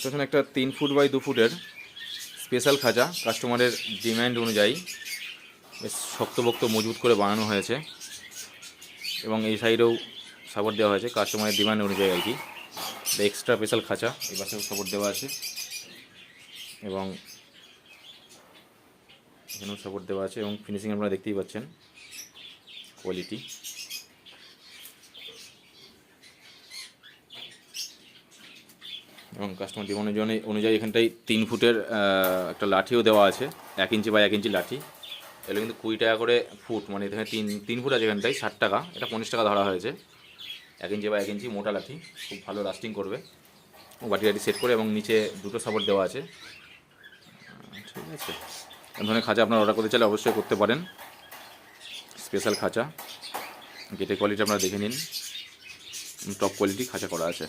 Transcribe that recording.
পেছনে একটা 3 foot by 2 ফুটের স্পেশাল খাঁচা, কাস্টমারের ডিম্যান্ড অনুযায়ী বেশ শক্তপোক্ত মজবুত করে বানানো হয়েছে এবং এই সাইডেও সাপোর্ট দেওয়া হয়েছে কাস্টমারের ডিমান্ড অনুযায়ী আর কি। এক্সট্রা স্পেশাল খাঁচা এই পাশেও সাপোর্ট দেওয়া আছে এবং এখানেও সাপোর্ট দেওয়া আছে এবং ফিনিশিং আপনারা দেখতেই পাচ্ছেন কোয়ালিটি। এবং কাস্টমার ডিমান্ড অনুযায়ী এখানটায় 3 ফুটের একটা লাঠিও দেওয়া আছে, 1 ইঞ্চি বাই 1 ইঞ্চি লাঠি। এগুলো কিন্তু 20 টাকা করে ফুট, মানে এখানে 3 ফুট আছে এখানটায় 60 টাকা, এটা 50 টাকা ধরা হয়েছে। 1 ইঞ্চি বাই 1 ইঞ্চি মোটা লাঠি, খুব ভালো লাস্টিং করবে। বাটি সেট করে এবং নিচে দুটো সাপোর্ট দেওয়া আছে। ঠিক আছে, এই ধরনের খাঁচা আপনারা অর্ডার করতে চাইলে অবশ্যই করতে পারেন। স্পেশাল খাঁচা, গেটের কোয়ালিটি আপনারা দেখে নিন, টপ কোয়ালিটি খাঁচা করা আছে।